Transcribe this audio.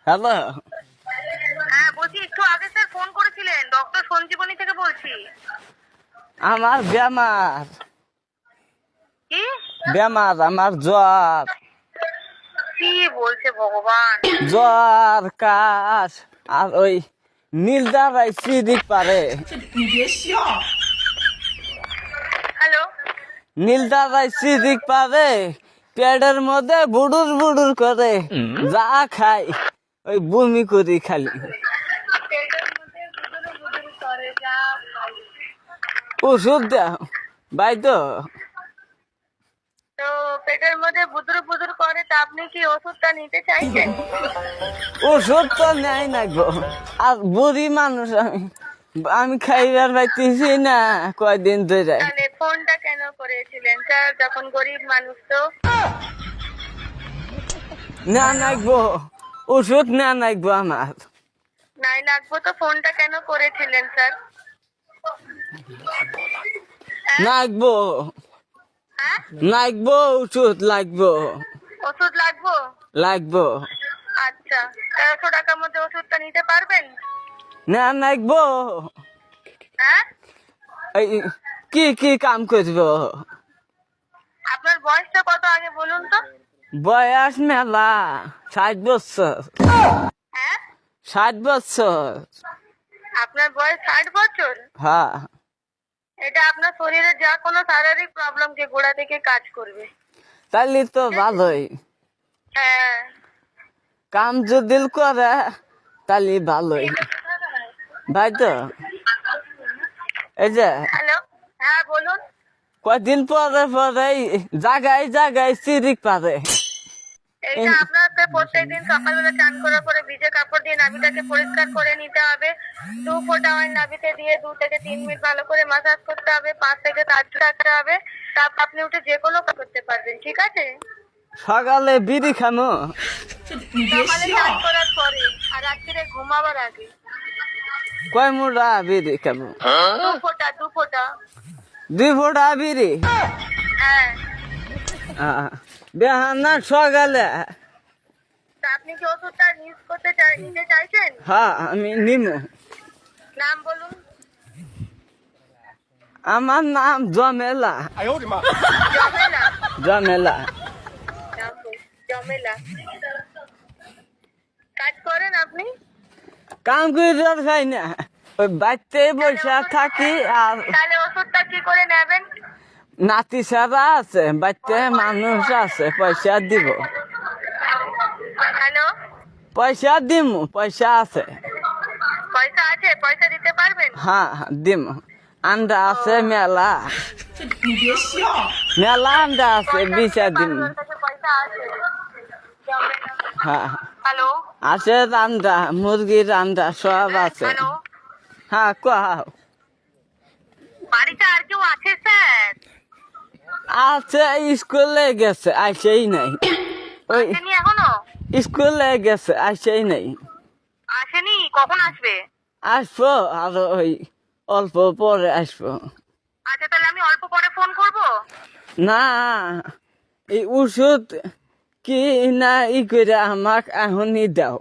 Hello, হ্যাঁ বলছি, একটু আগে স্যার ফোন করেছিলেন, ডক্টর সঞ্জীবনী থেকে বলছি। আমার বেমার কি বেমার আমার জ্বর কি বলছে ভগবান? জ্বর কাশ আর ওই নীল দাঁড়াই সিদিক পারে হ্যালো, নীল দাঁড়াই সিদিক পারে পেটের মধ্যে বুডুর বুডুর করে যা খাই ওই বমি করি খালি। পেটের মধ্যে বুদুরু বুদুরু করে যা খাই। ওষুধ দাও ভাই তো তো পেটের মধ্যে বুদুরু বুদুরু করে, তা আপনি কি ওষুধটা নিতে চাইছেন? ওষুধ তো নেই না গো, আর বুড়ি মানুষ আমি আমি খাইবার পাইতেছি না কয়দিন ধরে। তাহলে ফোনটা কেন করেছিলেন স্যার, যখন গরিব মানুষ? তো না নাকবো ওষুধ না নাকবো আমার নাই লাগবো তো ফোনটা কেন করেছিলেন স্যার? নাকবো হ্যাঁ, নাকবো ওষুধ লাগবো ওষুধ লাগবো। লাগবো আচ্ছা, 1300 টাকার মধ্যে ওষুধটা নিতে পারবেন? না নাকবো। হ্যাঁ, এই কি কি কাম করবো? আপনার বয়সটা কত আগে বলুন তো? বয়স মেলা 60 বছর। হ্যাঁ, 60 বছর। আপনার বয়স 60 বছর? হ্যাঁ, এটা আপনার শরীরে যা কোনো শারীরিক প্রবলেমকে গোড়া থেকে কাজ করবে। তাহলে তো ভালোই। হ্যাঁ, কাম যদি করে তাহলে ভালোই ভাই তো। এই যে হ্যালো, হ্যাঁ বলুন। কয়দিন পরে পরে জাগায় জাগায় সিরিক পারে। এইটা আপনার প্রত্যেকদিন সকালবেলা চান করার পরে ভিজে কাপড় দিয়ে নাভিটাকে পরিষ্কার করে নিতে হবে। 2 ফোঁটা অয়েল নাভিতে দিয়ে 2 থেকে 3 মিনিট ভালো করে মাসাজ করতে হবে, 5 থেকে 7 রাখতে হবে। তারপর আপনি উঠে যে কোনো কাজ করতে পারবেন, ঠিক আছে? সকালে বিড়ি খামো, সকালে চান করার পরে আর রাত্রিরে ঘুমাবার আগে। কয় মুড়া বিড়ি খামো? 2 ফোঁটা 2 ফোঁটা। 2 ফোঁটা বিড়ি। হ্যাঁ, বেহানা সকালে। তা আপনি কি ওষুধটা ইউজ করতে নিতে চাইছেন? হ্যাঁ আমি নিমু। নাম বলুন। আমার নাম জমেলা। জমেলা। জমেলা। নাম বলুন, জমেলা। কাজ করেন আপনি? কাম করে খাই না, ওই বাড়িতে বসে থাকি। আর তাহলে ওষুধটা কি করে নেবেন? নাতি সারা আছে, বাড়িতে মানুষ আছে, পয়সা দিব। হ্যালো, পয়সা দিমু, পয়সা আছে। পয়সা আছে? পয়সা দিতে পারবেন? হ্যাঁ দিমু। আন্ডা আছে মেলা, মেলা আন্ডা আছে, বিচা দিমু। ওর কাছে পয়সা আছে। জমেলা। হ্যাঁ হ্যালো, আছে, রান্ডা মুরগির রান্ডা সব আছে। হ্যালো, হ্যাঁ কও। বাড়িতে আর কেউ আছে স্যার? আছে, স্কুলে গেছে, আসেই নাই। ওই আসেনি এখনো? স্কুলে গেছে, আসেই নাই। আসেনি? কখন আসবে? আসবো আর ওই অল্প পরে আসবো। আচ্ছা, তাহলে আমি অল্প পরে ফোন করব। না, এই ওষুধ কি না ই করে আমাকে এখনই দাও।